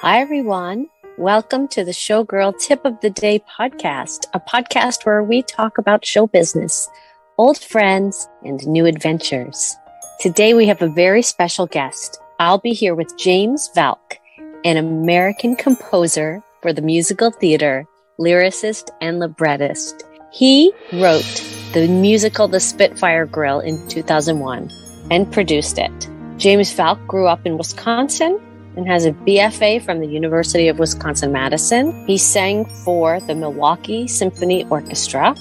Hi, everyone. Welcome to the Showgirl Tip of the Day podcast, a podcast where we talk about show business, old friends, and new adventures. Today, we have a very special guest. I'll be here with James Valcq, an American composer for the musical theater, lyricist, and librettist. He wrote the musical The Spitfire Grill in 2001 and produced it. James Valcq grew up in Wisconsin and has a BFA from the University of Wisconsin-Madison. He sang for the Milwaukee Symphony Orchestra.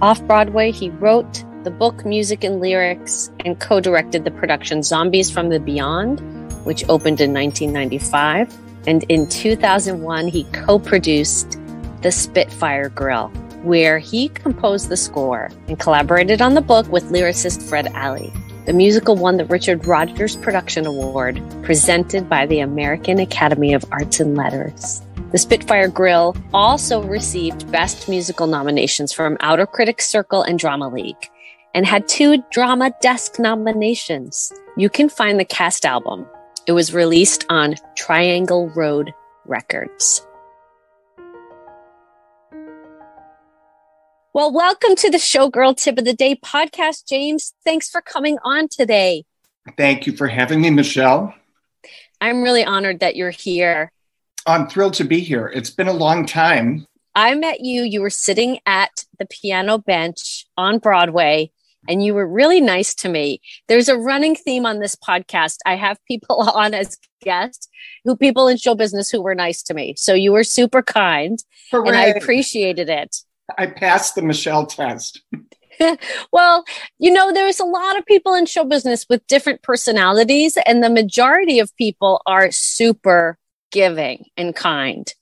Off-Broadway, he wrote the book, music, and lyrics, and co-directed the production Zombies from the Beyond, which opened in 1995. And in 2001, he co-produced The Spitfire Grill, where he composed the score and collaborated on the book with lyricist Fred Alley. The musical won the Richard Rodgers Production Award, presented by the American Academy of Arts and Letters. The Spitfire Grill also received Best Musical nominations from Outer Critics Circle and Drama League, and had 2 Drama Desk nominations. You can find the cast album. It was released on Triangle Road Records. Well, welcome to the Showgirl Tip of the Day podcast, James. Thanks for coming on today. Thank you for having me, Michelle. I'm really honored that you're here. I'm thrilled to be here. It's been a long time. I met you. You were sitting at the piano bench on Broadway, and you were really nice to me. There's a running theme on this podcast. I have people on as guests, people in show business who were nice to me. So you were super kind, Hooray. And I appreciated it. I passed the Michelle test. Well, there's a lot of people in show business with different personalities, and the majority of people are super giving and kind.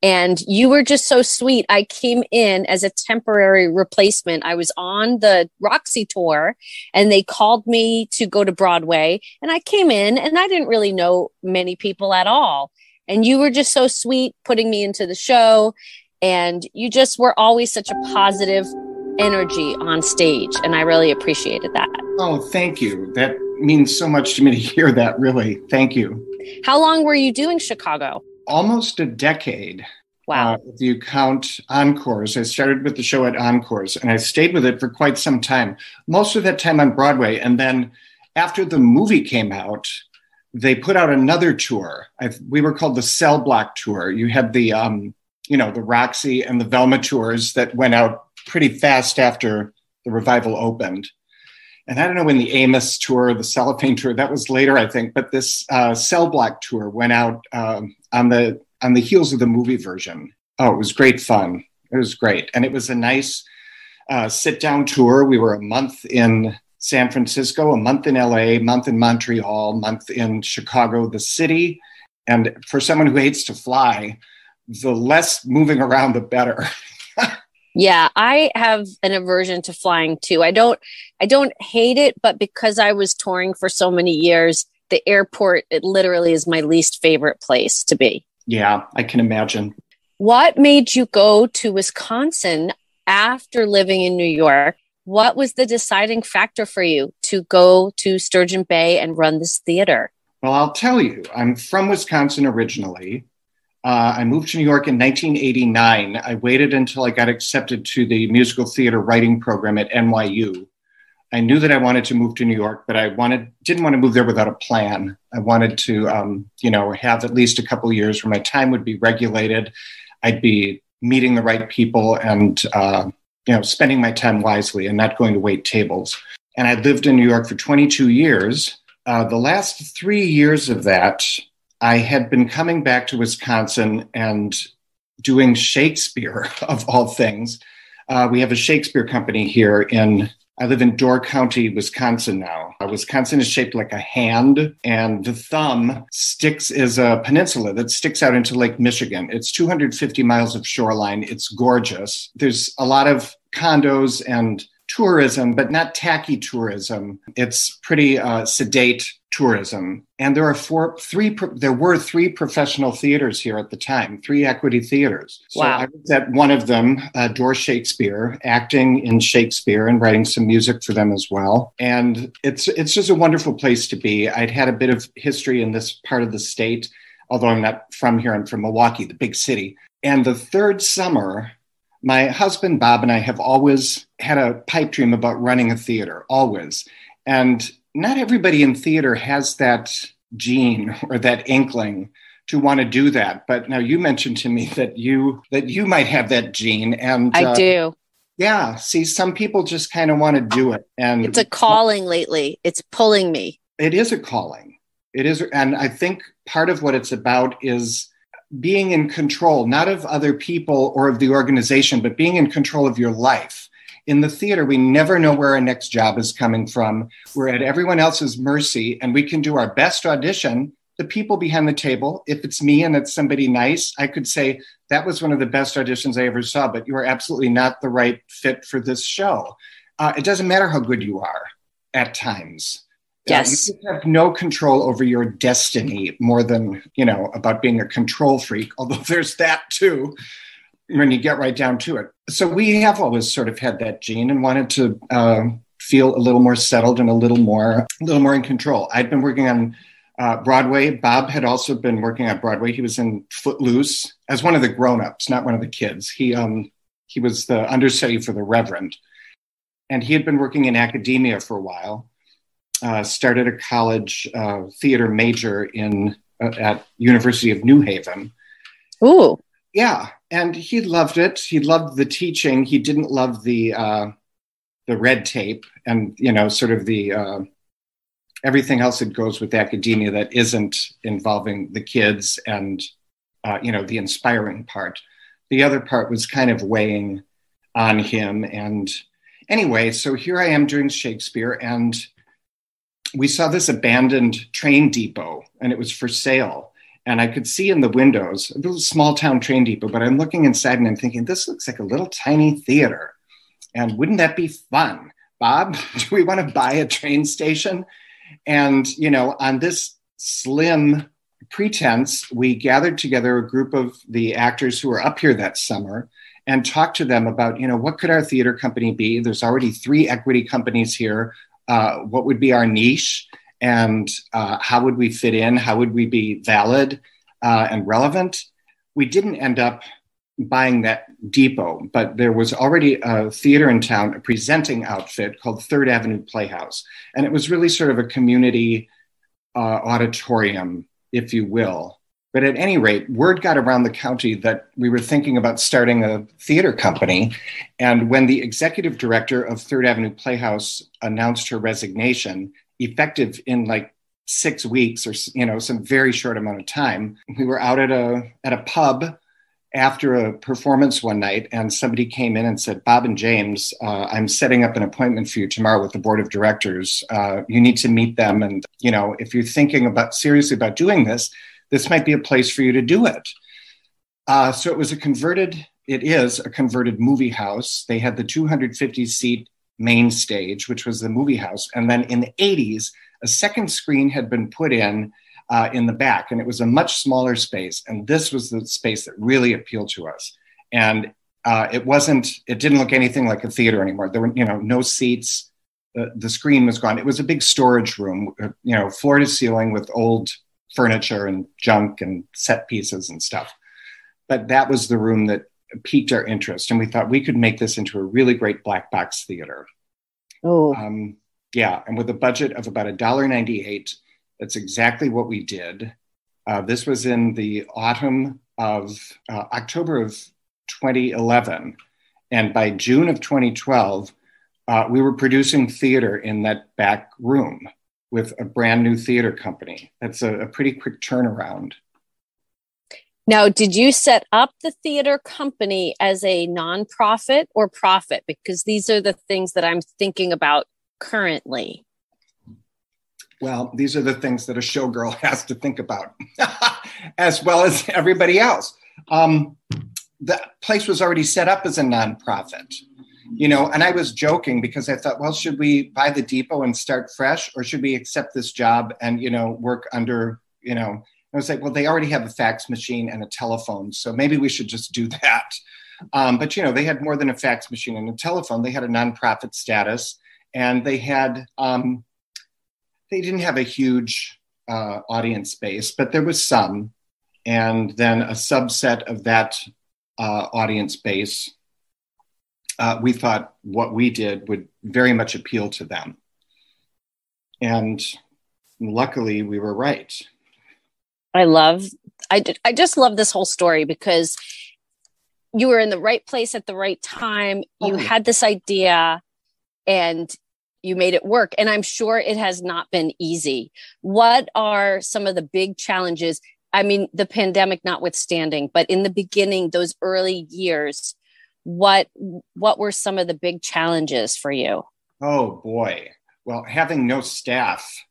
And you were just so sweet. I came in as a temporary replacement. I was on the Roxy tour and they called me to go to Broadway, and I came in and I didn't really know many people at all. And you were just so sweet putting me into the show. And you just were always such a positive energy on stage. And I really appreciated that. Oh, thank you. That means so much to me to hear that, really. Thank you. How long were you doing Chicago? Almost a decade. Wow. If you count encores. I started with the show at Encores, and I stayed with it for quite some time. Most of that time on Broadway. And then after the movie came out, they put out another tour. We were called the Cell Block Tour. You had the Roxy and the Velma tours that went out pretty fast after the revival opened. And I don't know when the Amos tour, the Cellophane tour, that was later, I think, but this Cell Block tour went out on the heels of the movie version. Oh, it was great fun. It was great. And it was a nice sit-down tour. We were a month in San Francisco, a month in LA, a month in Montreal, a month in Chicago, the city. And for someone who hates to fly, the less moving around, the better. Yeah, I have an aversion to flying too. I don't hate it, but because I was touring for so many years, the airport, it literally is my least favorite place to be. Yeah, I can imagine. What made you go to Wisconsin after living in New York? What was the deciding factor for you to go to Sturgeon Bay and run this theater? Well, I'll tell you, I'm from Wisconsin originally. I moved to New York in 1989. I waited until I got accepted to the musical theater writing program at NYU. I knew that I wanted to move to New York, but didn't want to move there without a plan. I wanted to, have at least a couple of years where my time would be regulated. I'd be meeting the right people and, spending my time wisely and not going to wait tables. And I lived in New York for 22 years. The last 3 years of that, I had been coming back to Wisconsin and doing Shakespeare, of all things. We have a Shakespeare company here I live in Door County, Wisconsin now. Wisconsin is shaped like a hand, and the thumb is a peninsula that sticks out into Lake Michigan. It's 250 miles of shoreline. It's gorgeous. There's a lot of condos and tourism, but not tacky tourism. It's pretty sedate tourism. And there were 3 professional theaters here at the time, 3 equity theaters. So wow. I was at one of them, Door Shakespeare, acting in Shakespeare and writing some music for them as well. And it's just a wonderful place to be. I'd had a bit of history in this part of the state. although I'm not from here, I'm from Milwaukee, the big city. And the third summer, my husband, Bob, and I have always had a pipe dream about running a theater, always. And not everybody in theater has that gene or that inkling to want to do that. But now you mentioned to me that you might have that gene. And I do. Yeah. See, some people just kind of want to do it. And it's a calling lately. It's pulling me. It is a calling. It is. And I think part of what it's about is being in control, not of other people or of the organization, but being in control of your life. In the theater, we never know where our next job is coming from. We're at everyone else's mercy, and we can do our best audition. The people behind the table, if it's me and it's somebody nice, I could say, that was one of the best auditions I ever saw, but you are absolutely not the right fit for this show. It doesn't matter how good you are at times. Yes. You have no control over your destiny more than, about being a control freak, although there's that too, when you get right down to it. So we have always sort of had that gene and wanted to feel a little more settled and a little more in control. I'd been working on Broadway. Bob had also been working on Broadway. He was in Footloose as one of the grown-ups, not one of the kids. He was the understudy for the Reverend. And he had been working in academia for a while. Started a college theater major at University of New Haven. Ooh. Yeah, and he loved it. He loved the teaching. He didn't love the red tape and sort of the everything else that goes with academia that isn't involving the kids and the inspiring part. The other part was kind of weighing on him. And anyway, so here I am doing Shakespeare, and we saw this abandoned train depot, and it was for sale. And I could see in the windows, a little small town train depot, but I'm looking inside and I'm thinking, this looks like a little tiny theater. And wouldn't that be fun? Bob, do we want to buy a train station? And, on this slim pretense, we gathered together a group of the actors who were up here that summer and talked to them about, what could our theater company be? There's already 3 equity companies here. What would be our niche, and how would we fit in? How would we be valid and relevant? We didn't end up buying that depot, but there was already a theater in town, a presenting outfit called Third Avenue Playhouse. And it was really sort of a community auditorium, if you will. But at any rate, word got around the county that we were thinking about starting a theater company. And when the executive director of Third Avenue Playhouse announced her resignation, effective in like 6 weeks or, some very short amount of time, we were out at a pub after a performance one night, and somebody came in and said, Bob and James, I'm setting up an appointment for you tomorrow with the board of directors. You need to meet them. And, if you're thinking seriously about doing this might be a place for you to do it. So it is a converted movie house. They had the 250-seat main stage, which was the movie house. And then in the 80s, a second screen had been put in the back, and it was a much smaller space. And this was the space that really appealed to us. And it didn't look anything like a theater anymore. There were, no seats. The screen was gone. It was a big storage room, floor to ceiling with old furniture and junk and set pieces and stuff. But that was the room that piqued our interest. And we thought we could make this into a really great black box theater. Oh, yeah. And with a budget of about $1.98, that's exactly what we did. This was in the autumn of October of 2011. And by June of 2012, we were producing theater in that back room with a brand new theater company. That's a pretty quick turnaround. Now, did you set up the theater company as a nonprofit or profit? Because these are the things that I'm thinking about currently. Well, these are the things that a showgirl has to think about, as well as everybody else. The place was already set up as a nonprofit. And I was joking because I thought, well, should we buy the depot and start fresh, or should we accept this job and, work under, I was like, well, they already have a fax machine and a telephone, so maybe we should just do that. But, they had more than a fax machine and a telephone. They had a nonprofit status, and they had, they didn't have a huge audience base, but there was some. And then a subset of that audience base, we thought what we did would very much appeal to them. And luckily, we were right. I just love this whole story because you were in the right place at the right time. You had this idea and you made it work. And I'm sure it has not been easy. What are some of the big challenges? I mean, the pandemic notwithstanding, but in the beginning, those early years, what were some of the big challenges for you? Oh, boy. Well, having no staff,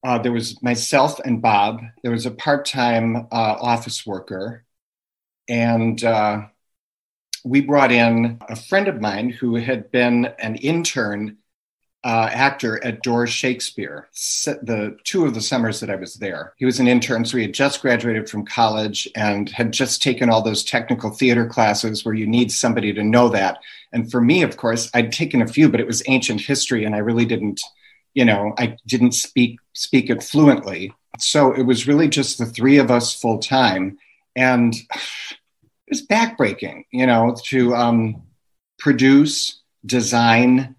there was myself and Bob. There was a part-time office worker. And we brought in a friend of mine who had been an intern actor at Doors Shakespeare, the 2 of the summers that I was there. He was an intern, so he had just graduated from college and had just taken all those technical theater classes where you need somebody to know that. And for me, of course, I'd taken a few, but it was ancient history and I really didn't, I didn't speak it fluently. So it was really just the 3 of us full time. And it was backbreaking, to produce, design,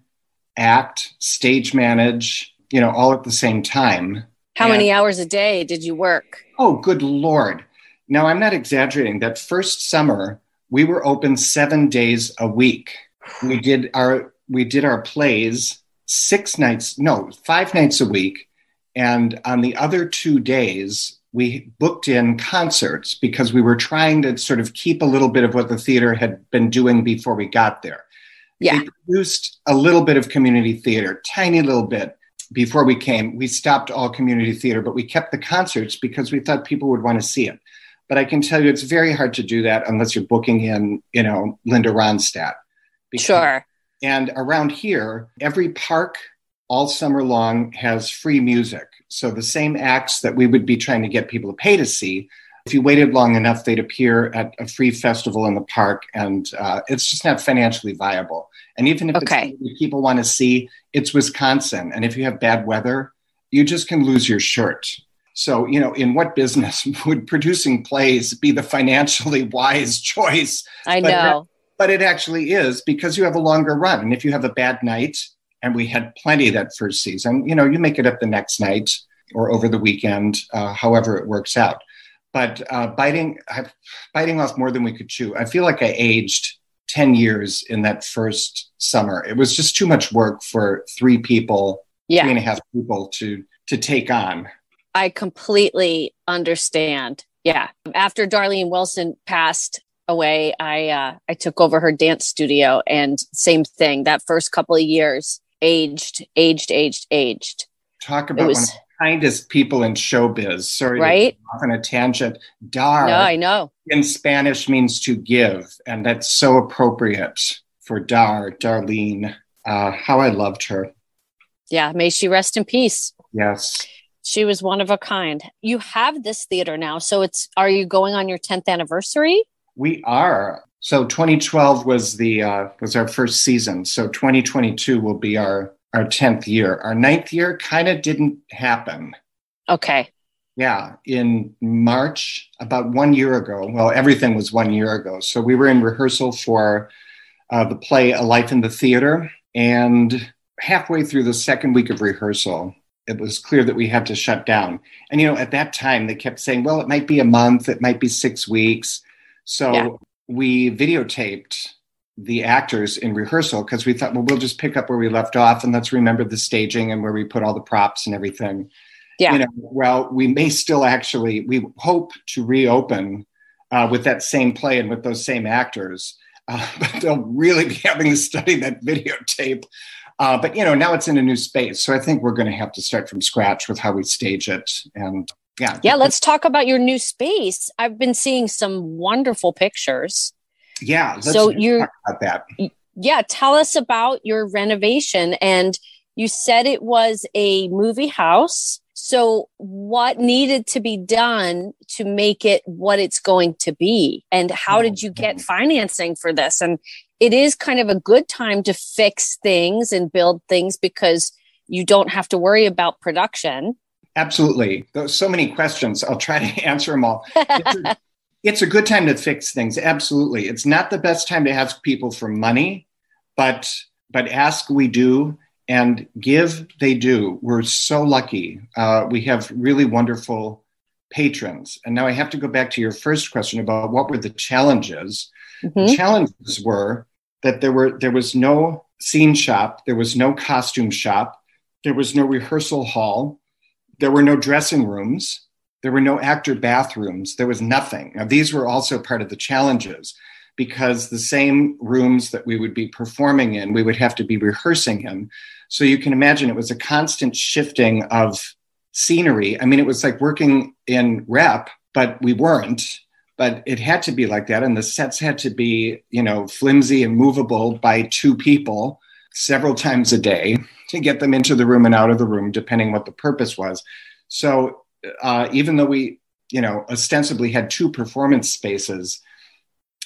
act, stage manage, all at the same time. How many hours a day did you work? Oh, good Lord. Now, I'm not exaggerating. That first summer, we were open 7 days a week. We did our plays 5 nights a week. And on the other 2 days, we booked in concerts because we were trying to sort of keep a little bit of what the theater had been doing before we got there. Yeah. We produced a little bit of community theater, tiny little bit. Before we came, we stopped all community theater, but we kept the concerts because we thought people would want to see it. But I can tell you, it's very hard to do that unless you're booking in, Linda Ronstadt. Sure. And around here, every park all summer long has free music. So the same acts that we would be trying to get people to pay to see, if you waited long enough, they'd appear at a free festival in the park, and it's just not financially viable. And even if it's something people want to see, it's Wisconsin. And if you have bad weather, you just can lose your shirt. So, in what business would producing plays be the financially wise choice? I know. But it actually is, because you have a longer run. And if you have a bad night, and we had plenty that first season, you make it up the next night or over the weekend, however it works out. But biting off more than we could chew. I feel like I aged 10 years in that first summer. It was just too much work for 3 people, 3.5 people to take on. I completely understand. Yeah. After Darlene Wilson passed away, I took over her dance studio, and same thing. That first couple of years, aged. Talk about one of the kindest people in showbiz. Sorry, right? To go off on a tangent. Dar. No, I know. In Spanish means to give, and that's so appropriate for Darlene. How I loved her. Yeah, may she rest in peace. Yes. She was one of a kind. You have this theater now, so are you going on your 10th anniversary? We are. So 2012 was our first season. So 2022 will be our 10th year. Our 9th year kind of didn't happen. Okay. Yeah. In March, about 1 year ago, well, everything was 1 year ago. So we were in rehearsal for the play A Life in the Theater. And halfway through the second week of rehearsal, it was clear that we had to shut down. And, at that time, they kept saying, well, it might be a month, it might be 6 weeks. So we videotaped the actors in rehearsal because we thought, well, we'll just pick up where we left off and let's remember the staging and where we put all the props and everything. Yeah. Well, we may still we hope to reopen with that same play and with those same actors, but they'll really be having to study that videotape. But now it's in a new space. So I think we're going to have to start from scratch with how we stage it. And yeah, let's talk about your new space. I've been seeing some wonderful pictures. Yeah, let's talk about that. Yeah, tell us about your renovation. And you said it was a movie house. So what needed to be done to make it what it's going to be? And how did you get financing for this? And it is kind of a good time to fix things and build things because you don't have to worry about production. Absolutely. There's so many questions. I'll try to answer them all. It's a good time to fix things. Absolutely. It's not the best time to ask people for money, but ask we do, and give they do. We're so lucky. We have really wonderful patrons. And now I have to go back to your first question about what were the challenges. Mm-hmm. The challenges were that there was no scene shop, there was no costume shop, there was no rehearsal hall, there were no dressing rooms, there were no actor bathrooms, there was nothing. Now, these were also part of the challenges, because the same rooms that we would be performing in, we would have to be rehearsing in. So you can imagine it was a constant shifting of scenery. I mean, it was like working in rep, but we weren't. But it had to be like that. And the sets had to be, flimsy and movable by two people several times a day to get them into the room and out of the room, depending what the purpose was. So even though we, ostensibly had two performance spaces,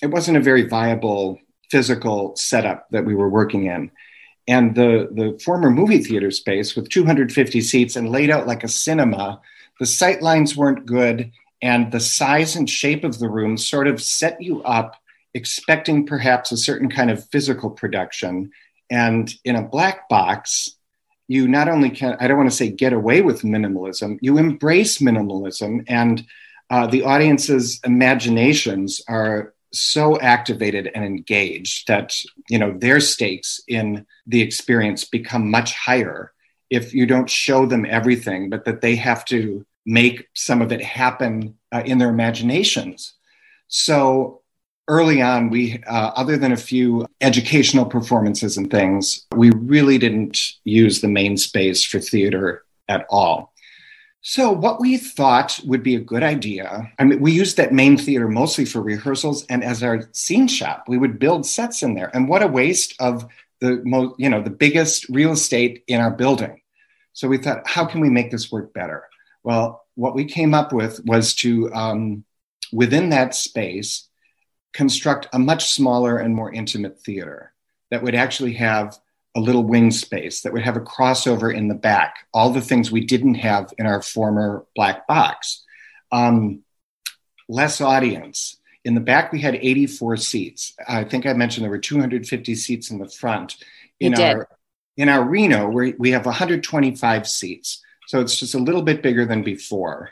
it wasn't a very viable physical setup that we were working in. And the former movie theater space with 250 seats and laid out like a cinema, the sight lines weren't good. And the size and shape of the room sort of set you up expecting perhaps a certain kind of physical production. And in a black box, you not only can, I don't want to say get away with minimalism, you embrace minimalism, and the audience's imaginations are so activated and engaged that, their stakes in the experience become much higher if you don't show them everything, but that they have to make some of it happen in their imaginations. So early on, we, other than a few educational performances and things, we really didn't use the main space for theater at all. So what we thought would be a good idea, we used that main theater mostly for rehearsals and as our scene shop. We would build sets in there. And what a waste of the biggest real estate in our building. So we thought, how can we make this work better? Well, what we came up with was to, within that space, construct a much smaller and more intimate theater that would actually have a little wing space, that would have a crossover in the back, all the things we didn't have in our former black box. Less audience. In the back, we had 84 seats. I think I mentioned there were 250 seats in the front. In our Reno, we have 125 seats. So it's just a little bit bigger than before.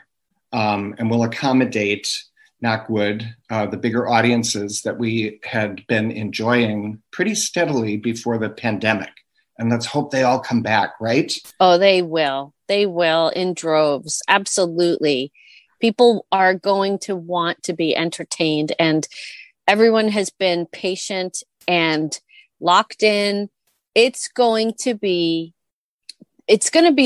And will accommodate, knock wood, the bigger audiences that we had been enjoying pretty steadily before the pandemic. And let's hope they all come back, right? Oh, they will. They will in droves. Absolutely. People are going to want to be entertained, and everyone has been patient and locked in. It's going to be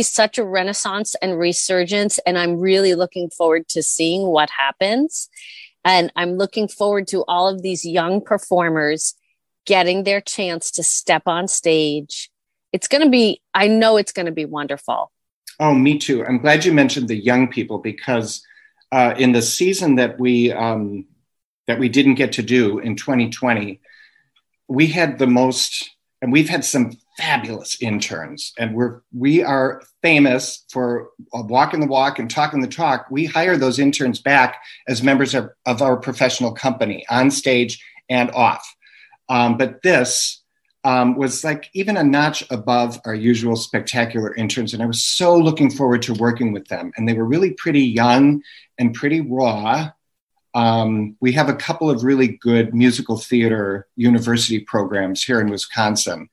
such a renaissance and resurgence, and I'm really looking forward to seeing what happens. And I'm looking forward to all of these young performers getting their chance to step on stage. I know it's going to be wonderful. Oh, me too. I'm glad you mentioned the young people, because in the season that we didn't get to do in 2020, we had the most, and we've had some fabulous interns, and we are famous for walking the walk and talking the talk. We hire those interns back as members of our professional company, on stage and off. But this was like even a notch above our usual spectacular interns, and I was so looking forward to working with them. And they were really pretty young and pretty raw. We have a couple of really good musical theater university programs here in Wisconsin.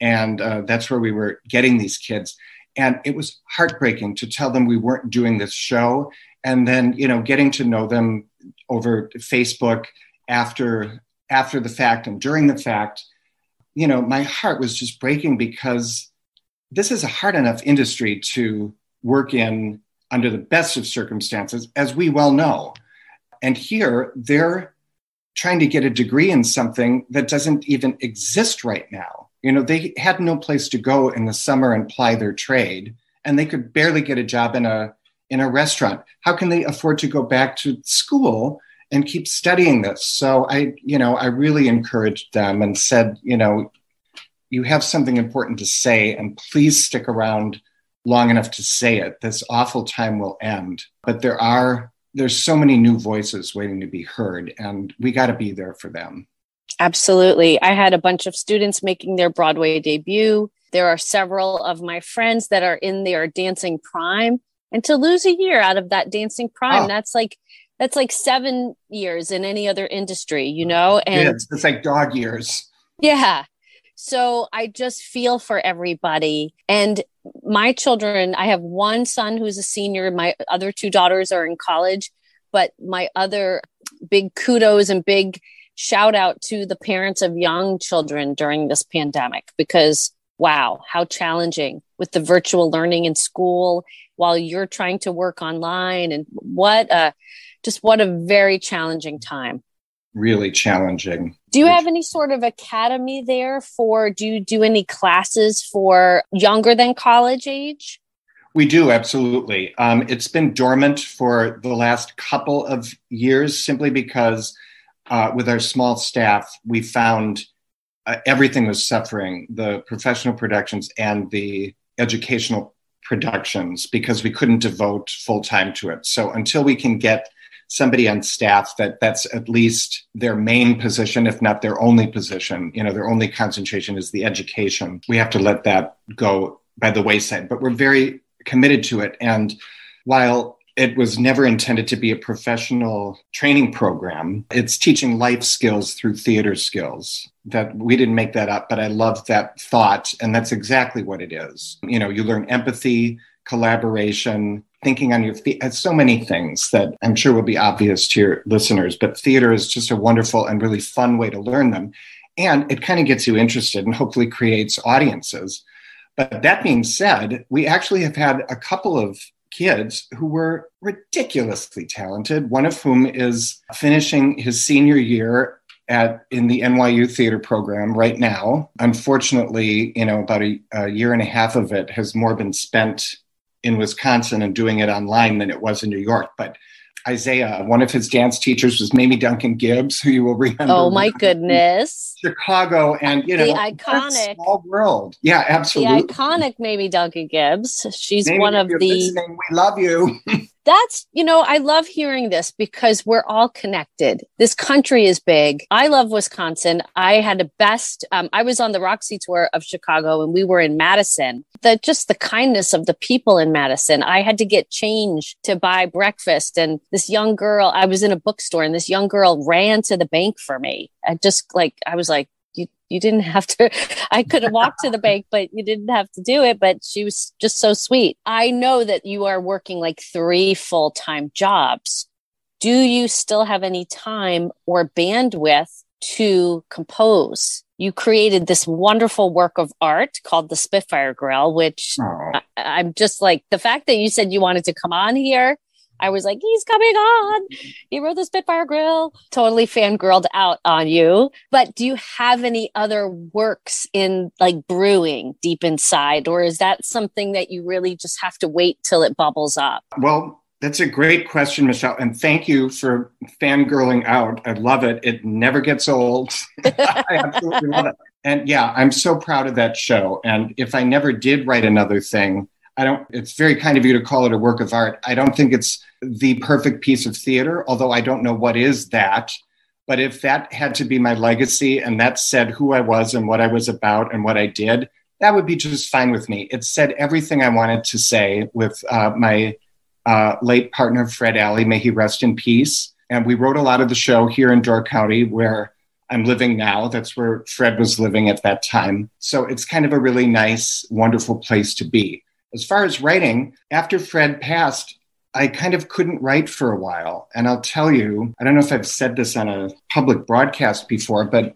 And that's where we were getting these kids. And it was heartbreaking to tell them we weren't doing this show. And then, getting to know them over Facebook after the fact and during the fact, my heart was just breaking, because this is a hard enough industry to work in under the best of circumstances, as we well know. And here they're trying to get a degree in something that doesn't even exist right now. They had no place to go in the summer and ply their trade, and they could barely get a job in a restaurant. How can they afford to go back to school and keep studying this? So I really encouraged them and said, you have something important to say, and please stick around long enough to say it. This awful time will end. But there's so many new voices waiting to be heard, and we got to be there for them. Absolutely. I had a bunch of students making their Broadway debut. There are several of my friends that are in their dancing prime. And to lose a year out of that dancing prime, that's like 7 years in any other industry, you know? And it's like dog years. Yeah. So I just feel for everybody. And my children, I have one son who's a senior. My other two daughters are in college. But my other big kudos and big shout out to the parents of young children during this pandemic, because wow, how challenging with the virtual learning in school while you're trying to work online. And what a very challenging time. Really challenging. Do you have any sort of academy there do you do any classes for younger than college age? We do, absolutely. It's been dormant for the last couple of years simply because with our small staff, we found everything was suffering, the professional productions and the educational productions, because we couldn't devote full time to it. So until we can get somebody on staff that's at least their main position, if not their only position, their only concentration is the education, we have to let that go by the wayside. But we're very committed to it. And while it was never intended to be a professional training program, it's teaching life skills through theater skills. That we didn't make that up, but I love that thought. And that's exactly what it is. You learn empathy, collaboration, thinking on your feet, so many things that I'm sure will be obvious to your listeners, but theater is just a wonderful and really fun way to learn them. And it kind of gets you interested and hopefully creates audiences. But that being said, we actually have had a couple of kids who were ridiculously talented, one of whom is finishing his senior year in the NYU theater program right now. Unfortunately, about a year and a half of it has more been spent in Wisconsin and doing it online than it was in New York. But Isaiah, one of his dance teachers was Mamie Duncan Gibbs, who you will remember. Oh my goodness. Chicago, and the iconic small world. Yeah, absolutely. The iconic Mamie Duncan Gibbs. She's Mamie, one of the listening, we love you. That's, I love hearing this because we're all connected. This country is big. I love Wisconsin. I had the best, I was on the Roxy tour of Chicago and we were in Madison. Just the kindness of the people in Madison. I had to get change to buy breakfast. And this young girl, I was in a bookstore and this young girl ran to the bank for me. I was like, you didn't have to, I could have walked to the bank, but you didn't have to do it. But she was just so sweet. I know that you are working like 3 full-time jobs. Do you still have any time or bandwidth to compose? You created this wonderful work of art called the Spitfire Grill, which I'm just like, the fact that you said you wanted to come on here, I was like, he's coming on. He wrote the Spitfire Grill. Totally fangirled out on you. But do you have any other works in like brewing deep inside? Or is that something that you really just have to wait till it bubbles up? Well, that's a great question, Michelle. And thank you for fangirling out. I love it. It never gets old. I absolutely love it. And yeah, I'm so proud of that show. And if I never did write another thing, it's very kind of you to call it a work of art. I don't think it's the perfect piece of theater, although I don't know what is that. But if that had to be my legacy and that said who I was and what I was about and what I did, that would be just fine with me. It said everything I wanted to say with my late partner, Fred Alley, may he rest in peace. And we wrote a lot of the show here in Door County, where I'm living now. That's where Fred was living at that time. So it's kind of a really nice, wonderful place to be. As far as writing, after Fred passed, I kind of couldn't write for a while. And I'll tell you, I don't know if I've said this on a public broadcast before, but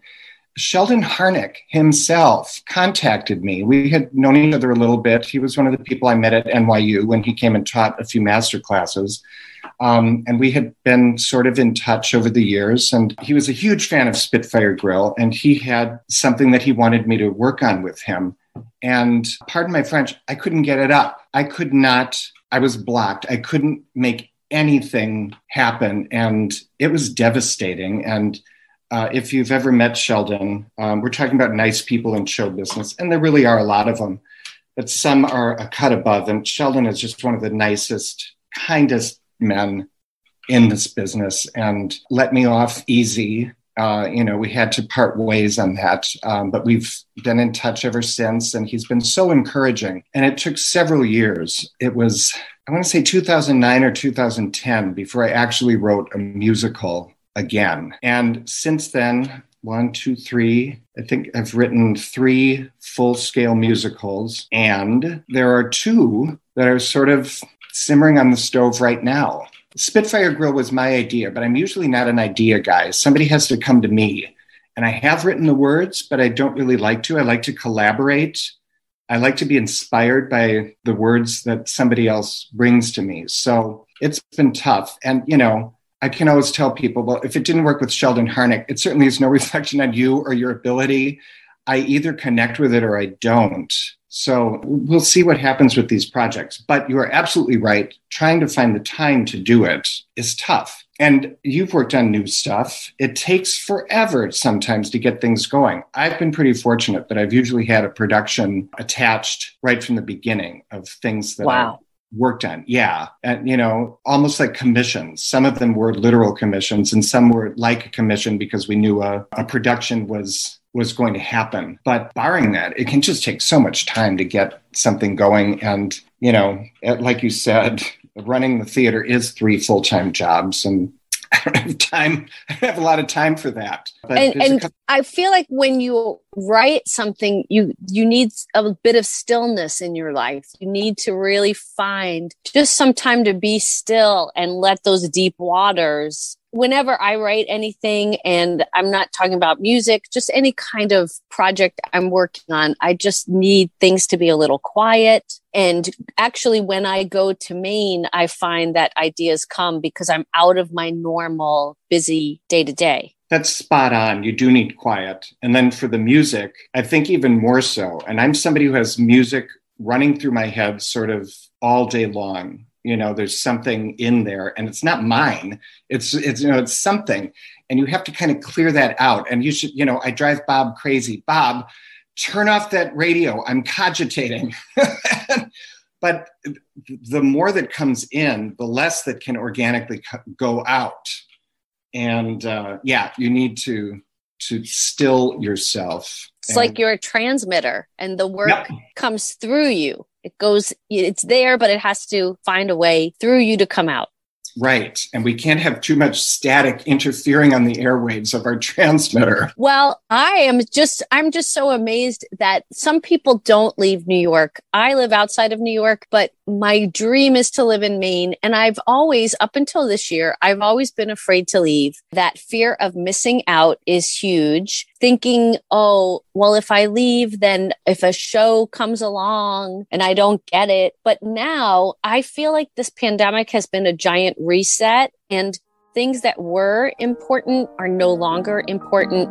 Sheldon Harnick himself contacted me. We had known each other a little bit. He was one of the people I met at NYU when he came and taught a few master classes. And we had been sort of in touch over the years. And he was a huge fan of Spitfire Grill. And he had something that he wanted me to work on with him. And pardon my French, I couldn't get it up. I was blocked. I couldn't make anything happen. And it was devastating. And if you've ever met Sheldon, we're talking about nice people in show business, and there really are a lot of them. but some are a cut above. And Sheldon is just one of the nicest, kindest men in this business and let me off easy. We had to part ways on that, but we've been in touch ever since. And he's been so encouraging. And it took several years. It was, I want to say 2009 or 2010 before I actually wrote a musical again. And since then, 1, 2, 3, I think I've written 3 full-scale musicals. And there are 2 that are sort of simmering on the stove right now. Spitfire Grill was my idea, but I'm usually not an idea guy. Somebody has to come to me. And I have written the words, but I don't really like to. I like to collaborate. I like to be inspired by the words that somebody else brings to me. So it's been tough. And, I can always tell people, well, if it didn't work with Sheldon Harnick, it certainly is no reflection on you or your ability. I either connect with it or I don't. So we'll see what happens with these projects. But you are absolutely right. Trying to find the time to do it is tough. And you've worked on new stuff. It takes forever sometimes to get things going. I've been pretty fortunate that I've usually had a production attached right from the beginning of things that I've worked on. Yeah. And, almost like commissions. Some of them were literal commissions and some were like a commission because we knew a production was going to happen. But barring that, it can just take so much time to get something going. And, like you said, running the theater is 3 full-time jobs. And I don't have time. I don't have a lot of time for that. But and I feel like when you write something, you need a bit of stillness in your life. You need to really find just some time to be still and let those deep waters. Whenever I write anything, and I'm not talking about music, just any kind of project I'm working on, I just need things to be a little quiet. And actually, when I go to Maine, I find that ideas come because I'm out of my normal busy day to day. That's spot on. You do need quiet. And then for the music, I think even more so. And I'm somebody who has music running through my head sort of all day long. There's something in there and it's not mine. It's something. And you have to kind of clear that out. And you should, I drive Bob crazy. Bob, turn off that radio. I'm cogitating. But the more that comes in, the less that can organically go out. And you need to still yourself. It's like you're a transmitter and the work comes through you. It's there, but it has to find a way through you to come out. Right. And we can't have too much static interfering on the airwaves of our transmitter. Well, I'm just so amazed that some people don't leave New York. I live outside of New York, but my dream is to live in Maine. And I've always, up until this year, I've always been afraid to leave. That fear of missing out is huge. Thinking, oh, well, if I leave, then if a show comes along and I don't get it. But now I feel like this pandemic has been a giant reset and things that were important are no longer important.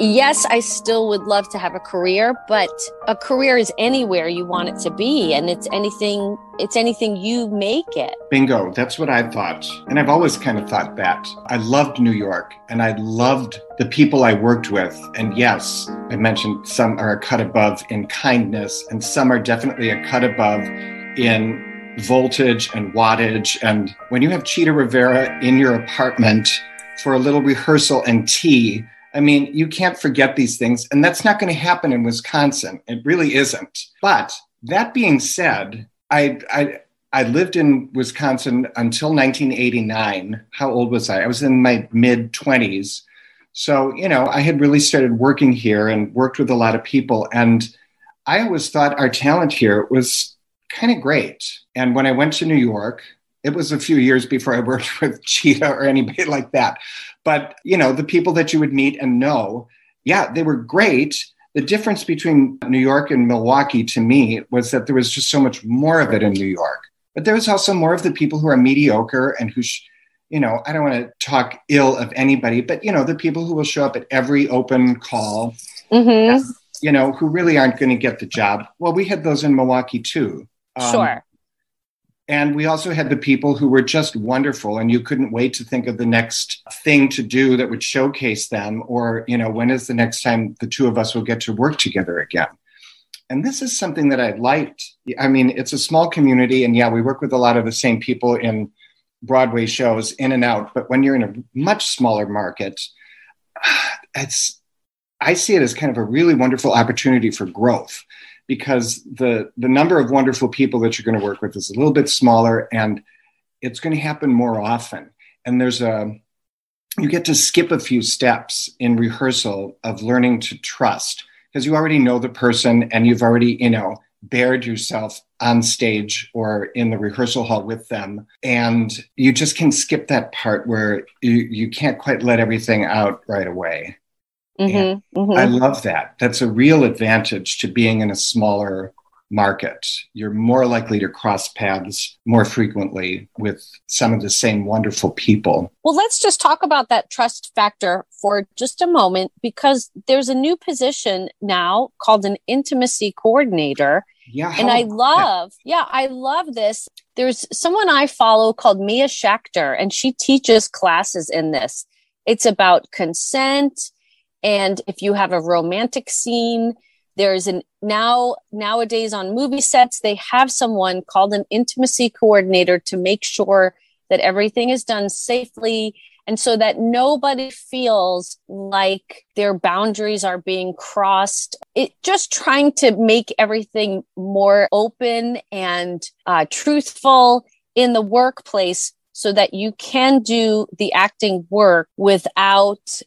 Yes, I still would love to have a career, but a career is anywhere you want it to be. And it's anything you make it. Bingo. That's what I thought. And I've always kind of thought that. I loved New York and I loved the people I worked with. And yes, I mentioned some are a cut above in kindness and some are definitely a cut above in voltage and wattage. And when you have Cheetah Rivera in your apartment for a little rehearsal and tea, I mean, you can't forget these things. And that's not going to happen in Wisconsin. It really isn't. But that being said, I lived in Wisconsin until 1989. How old was I? I was in my mid-20s. So, I had really started working here and worked with a lot of people. And I always thought our talent here was kind of great. And when I went to New York, it was a few years before I worked with Cheetah or anybody like that. But, the people that you would meet and know, they were great. The difference between New York and Milwaukee to me was that there was just so much more of it in New York. But there was also more of the people who are mediocre and who, I don't want to talk ill of anybody, but, the people who will show up at every open call, who really aren't going to get the job. Well, we had those in Milwaukee too. Sure. And we also had the people who were just wonderful and you couldn't wait to think of the next thing to do that would showcase them or, when is the next time the two of us will get to work together again? And this is something that I liked. I mean, it's a small community, and yeah, we work with a lot of the same people in Broadway shows in and out. But when you're in a much smaller market, I see it as kind of a really wonderful opportunity for growth, because the number of wonderful people that you're going to work with is a little bit smaller, and it's going to happen more often. And you get to skip a few steps in rehearsal of learning to trust, because you already know the person and you've already, bared yourself on stage or in the rehearsal hall with them. And you just can skip that part where you can't quite let everything out right away. I love that. That's a real advantage to being in a smaller market. You're more likely to cross paths more frequently with some of the same wonderful people. Well, let's just talk about that trust factor for just a moment, because there's a new position now called an intimacy coordinator. Yeah. And I love this. There's someone I follow called Mia Schachter, and she teaches classes in this. It's about consent. And if you have a romantic scene, there's nowadays on movie sets, they have someone called an intimacy coordinator to make sure that everything is done safely, and so that nobody feels like their boundaries are being crossed. Just trying to make everything more open and truthful in the workplace, so that you can do the acting work without,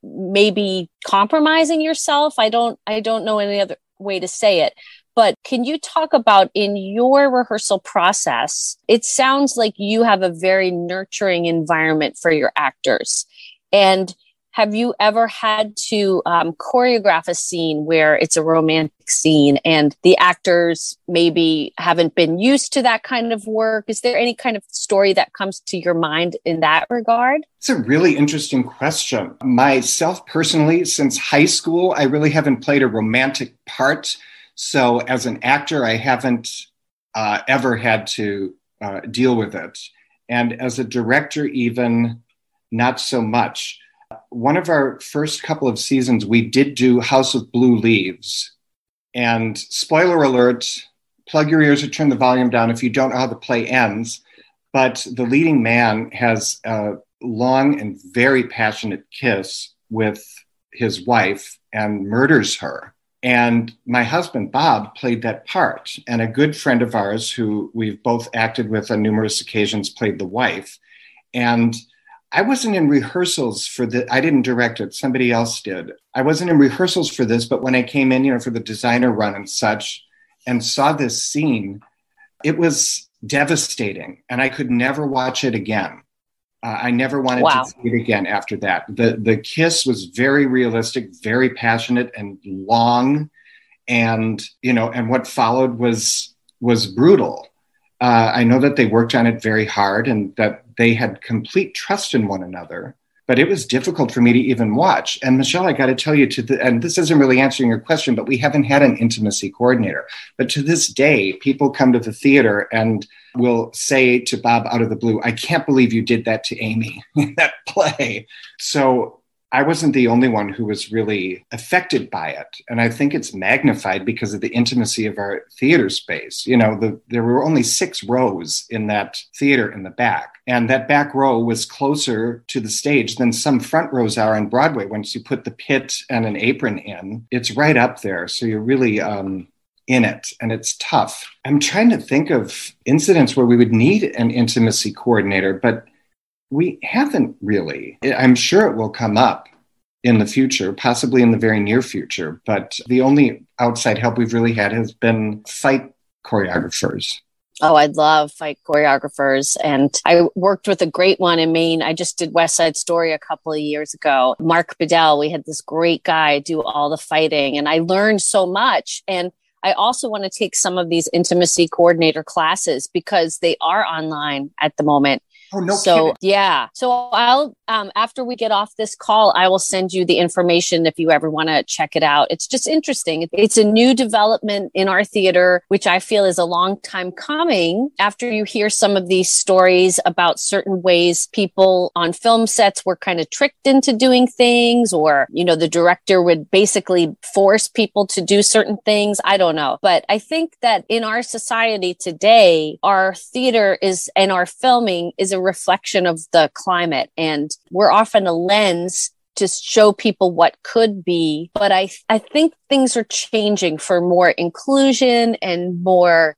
maybe compromising yourself. I don't know any other way to say it. But can you talk about, in your rehearsal process, it sounds like you have a very nurturing environment for your actors. And have you ever had to choreograph a scene where it's a romantic scene and the actors maybe haven't been used to that kind of work? Is there any kind of story that comes to your mind in that regard? It's a really interesting question. Myself personally, since high school, I really haven't played a romantic part. So as an actor, I haven't ever had to deal with it. And as a director, even not so much. One of our first couple of seasons, we did do House of Blue Leaves. And spoiler alert, plug your ears or turn the volume down if you don't know how the play ends. But the leading man has a long and very passionate kiss with his wife and murders her. And my husband, Bob, played that part. And a good friend of ours, who we've both acted with on numerous occasions, played the wife. And I wasn't in rehearsals I didn't direct it, somebody else did. I wasn't in rehearsals for this, but when I came in, for the designer run and such, and saw this scene, it was devastating. And I could never watch it again. I never wanted to see it again after that. The kiss was very realistic, very passionate and long. And, and what followed was brutal. I know that they worked on it very hard and that they had complete trust in one another, but it was difficult for me to even watch. And Michelle, I got to tell you, and this isn't really answering your question, but we haven't had an intimacy coordinator. But to this day, people come to the theater and will say to Bob out of the blue, "I can't believe you did that to Amy in that play." So I wasn't the only one who was really affected by it. And I think it's magnified because of the intimacy of our theater space. There were only 6 rows in that theater in the back. And that back row was closer to the stage than some front rows are on Broadway. Once you put the pit and an apron in, it's right up there. So you're really in it, and it's tough. I'm trying to think of incidents where we would need an intimacy coordinator, but we haven't really. I'm sure it will come up in the future, possibly in the very near future. But the only outside help we've really had has been fight choreographers. Oh, I love fight choreographers. And I worked with a great one in Maine. I just did West Side Story a couple of years ago. Mark Bedell, we had this great guy do all the fighting, and I learned so much. And I also want to take some of these intimacy coordinator classes because they are online at the moment. Oh, no So kidding. yeah. So I'll, after we get off this call, I will send you the information if you ever want to check it out. It's just interesting. It's a new development in our theater, which I feel is a long time coming. After you hear some of these stories about certain ways people on film sets were kind of tricked into doing things, or, you know, the director would basically force people to do certain things. I don't know. But I think that in our society today, our theater is, and our filming is a reflection of the climate. And we're often a lens to show people what could be. But I think things are changing for more inclusion and more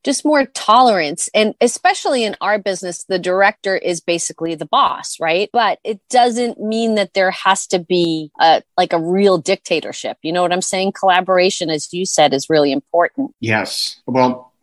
tolerance. And especially in our business, the director is basically the boss, right? But it doesn't mean that there has to be a real dictatorship. You know what I'm saying? Collaboration, as you said, is really important. Yes. Well,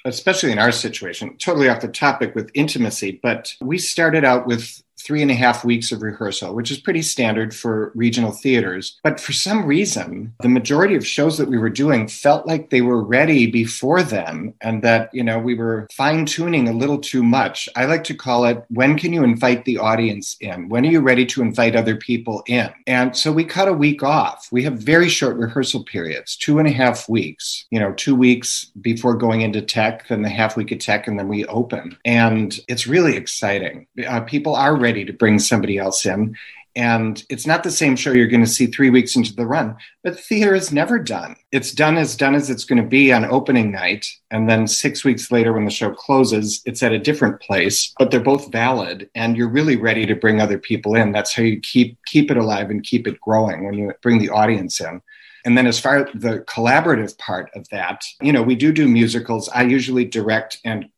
especially in our situation, totally off the topic with intimacy, but we started out with 3.5 weeks of rehearsal, which is pretty standard for regional theaters. But for some reason, the majority of shows that we were doing felt like they were ready before then, and that, you know, we were fine-tuning a little too much. I like to call it, when can you invite the audience in? When are you ready to invite other people in? And so we cut a week off. We have very short rehearsal periods, 2.5 weeks, 2 weeks before going into tech, then the half week of tech, and then we open. And it's really exciting. People are ready to bring somebody else in. And it's not the same show you're going to see 3 weeks into the run, but theater is never done. It's done as it's going to be on opening night. And then 6 weeks later, when the show closes, it's at a different place, but they're both valid. And you're really ready to bring other people in. That's how you keep it alive and keep it growing, when you bring the audience in. And then as far as the collaborative part of that, we do musicals. I usually direct and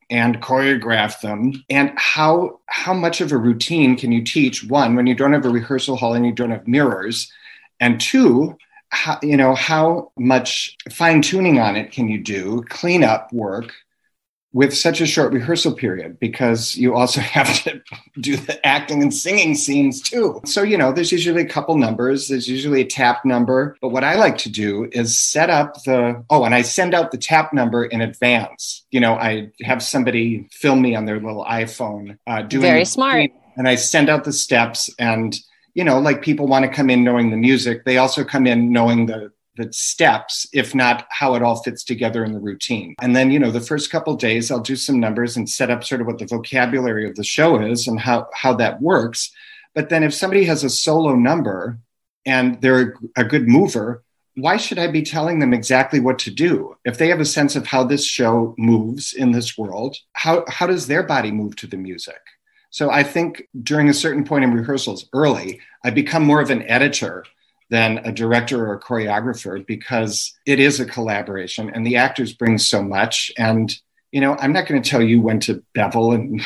choreograph them. And how much of a routine can you teach? One, when you don't have a rehearsal hall and you don't have mirrors, and two, how much fine tuning on it can you do, cleanup work, with such a short rehearsal period, because you also have to do the acting and singing scenes too. So, there's usually a couple numbers. There's usually a tap number. But what I like to do is set up and I send out the tap number in advance. I have somebody film me on their little iPhone doing Very smart. And I send out the steps, and, people want to come in knowing the music. They also come in knowing the steps, if not how it all fits together in the routine. And then, the first couple of days, I'll do some numbers and set up sort of what the vocabulary of the show is and how that works. But then if somebody has a solo number and they're a good mover, why should I be telling them exactly what to do? If they have a sense of how this show moves in this world, how does their body move to the music? So I think during a certain point in rehearsals early, I become more of an editor than a director or a choreographer, because it is a collaboration and the actors bring so much. And, I'm not going to tell you when to bevel and,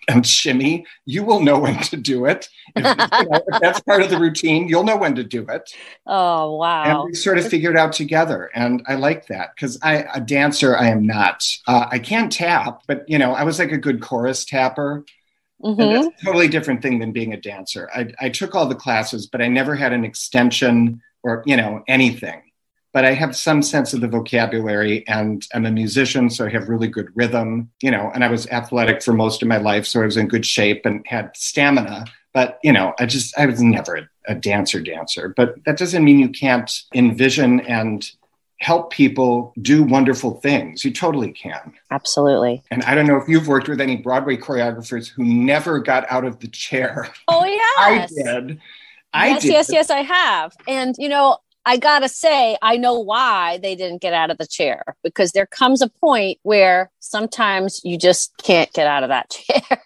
and shimmy. You will know when to do it. If that's part of the routine, you'll know when to do it. Oh, wow. And we sort of figured out together. And I like that, because a dancer, I am not. I can tap, but, I was like a good chorus tapper. Mm-hmm. And that's a totally different thing than being a dancer. I took all the classes, but I never had an extension or, anything. But I have some sense of the vocabulary, and I'm a musician, so I have really good rhythm, and I was athletic for most of my life, so I was in good shape and had stamina. But, I was never a dancer. But that doesn't mean you can't envision and help people do wonderful things. You totally can. Absolutely. And I don't know if you've worked with any Broadway choreographers who never got out of the chair. Oh, yes. I did. Yes, I have. And, I gotta say, I know why they didn't get out of the chair, because there comes a point where sometimes you just can't get out of that chair.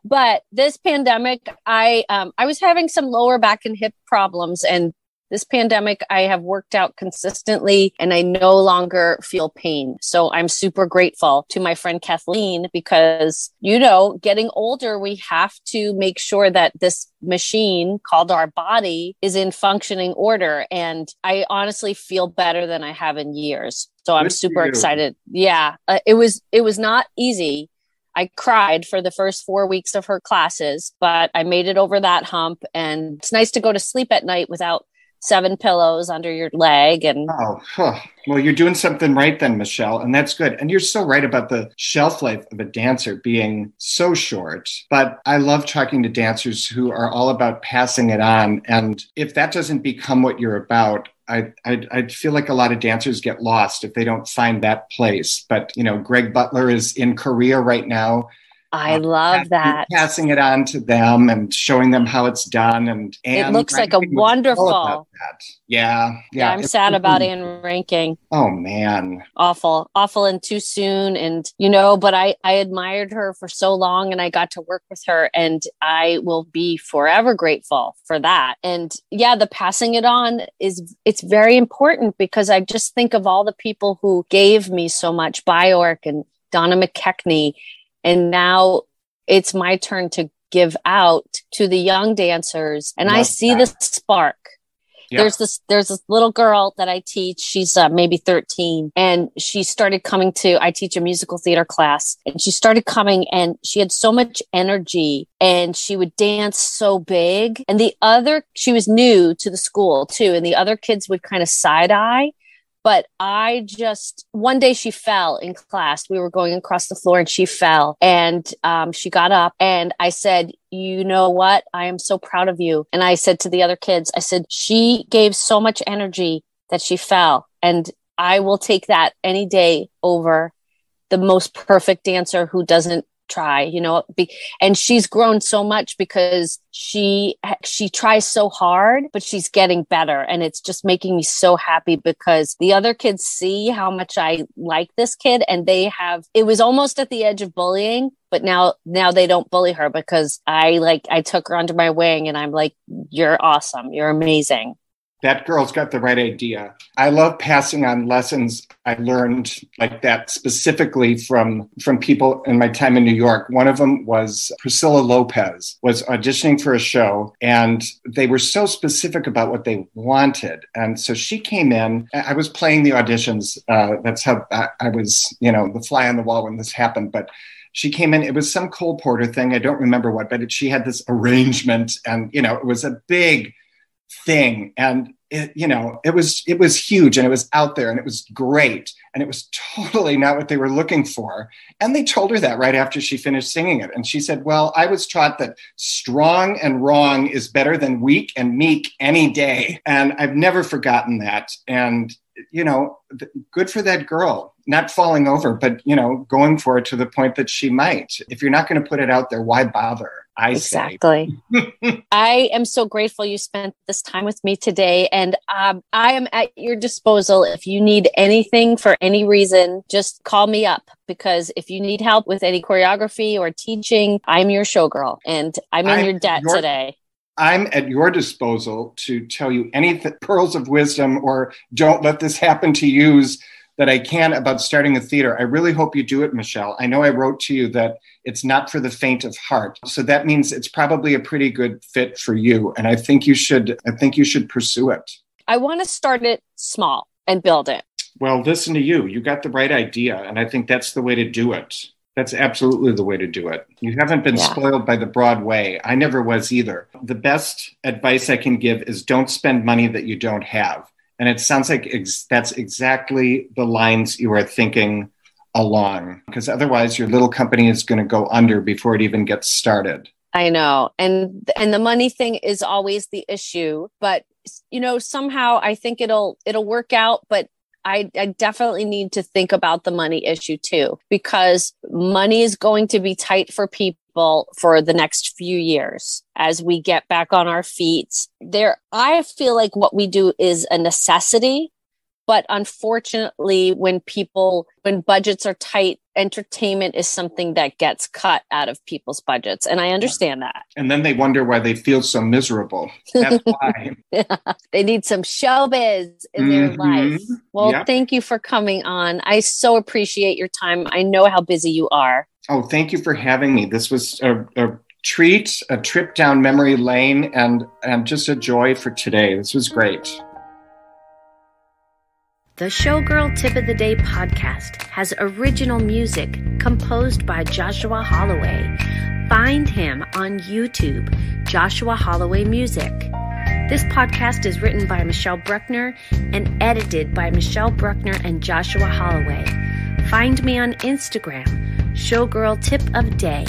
But this pandemic, I was having some lower back and hip problems, and this pandemic, I have worked out consistently and I no longer feel pain. So I'm super grateful to my friend Kathleen, because, getting older, we have to make sure that this machine called our body is in functioning order. And I honestly feel better than I have in years. So I'm super excited. Yeah, it was not easy. I cried for the first 4 weeks of her classes, but I made it over that hump. And it's nice to go to sleep at night without 7 pillows under your leg. And well, you're doing something right then, Michelle, and that's good. And you're so right about the shelf life of a dancer being so short. But I love talking to dancers who are all about passing it on. And if that doesn't become what you're about, I feel like a lot of dancers get lost if they don't find that place. But, Greg Butler is in Korea right now. I love that. Passing it on to them and showing them how it's done. And it looks like a wonderful. Yeah. I'm sad about Anne Ranking. Oh, man. Awful and too soon. And, but I admired her for so long and I got to work with her and I will be forever grateful for that. And the passing it on it's very important because I just think of all the people who gave me so much, Bjork and Donna McKechnie. And now it's my turn to give out to the young dancers. And I see the spark. Yeah. There's this little girl that I teach. She's maybe 13. And she started coming I teach a musical theater class. And she started coming and she had so much energy and she would dance so big. And she was new to the school too. And the other kids would kind of side eye. But one day she fell in class. We were going across the floor and she fell and she got up and I said, you know what? I am so proud of you. And I said to the other kids, I said, she gave so much energy that she fell. And I will take that any day over the most perfect dancer who doesn't try, and she's grown so much because she tries so hard, but she's getting better. And it's just making me so happy because the other kids see how much I like this kid and it was almost at the edge of bullying, but now they don't bully her because I took her under my wing and I'm like, you're awesome. You're amazing. That girl's got the right idea. I love passing on lessons I learned like that specifically from people in my time in New York. One of them was Priscilla Lopez was auditioning for a show and they were so specific about what they wanted. And so she came in, I was playing the auditions. That's how I was, the fly on the wall when this happened. But she came in, it was some Cole Porter thing. I don't remember what, but she had this arrangement and, it was a big thing. And it was huge and it was out there and it was great. And it was totally not what they were looking for. And they told her that right after she finished singing it. And she said, well, I was taught that strong and wrong is better than weak and meek any day. And I've never forgotten that. And, good for that girl, not falling over, but, going for it to the point that she might. If you're not going to put it out there, why bother? Exactly. I am so grateful you spent this time with me today. And I am at your disposal. If you need anything for any reason, just call me up. Because if you need help with any choreography or teaching, I'm your showgirl. And I'm in your debt today. I'm at your disposal to tell you any pearls of wisdom or don't let this happen to use that I can about starting a theater. I really hope you do it, Michelle. I know I wrote to you that it's not for the faint of heart. So that means it's probably a pretty good fit for you. And I think you should pursue it. I want to start it small and build it. Well, listen to you. You got the right idea. And I think that's the way to do it. That's absolutely the way to do it. You haven't been spoiled by the Broadway. I never was either. The best advice I can give is don't spend money that you don't have. And it sounds like that's exactly the lines you are thinking along, because otherwise your little company is going to go under before it even gets started. I know. And the money thing is always the issue. But, somehow I think it'll work out. But I definitely need to think about the money issue too, because money is going to be tight for people for the next few years as we get back on our feet. I feel like what we do is a necessity, but unfortunately, when budgets are tight, entertainment is something that gets cut out of people's budgets. And I understand that. And then they wonder why they feel so miserable. That's why. They need some showbiz in their life. Well, Thank you for coming on. I so appreciate your time. I know how busy you are. Oh, thank you for having me. This was a treat, a trip down memory lane, and just a joy for today. This was great. The Showgirl Tip of the Day podcast has original music composed by Joshua Holloway. Find him on YouTube, Joshua Holloway Music. This podcast is written by Michelle Bruckner and edited by Michelle Bruckner and Joshua Holloway. Find me on Instagram, Showgirl Tip of Day.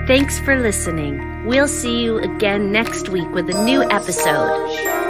Thanks for listening. We'll see you again next week with a new episode.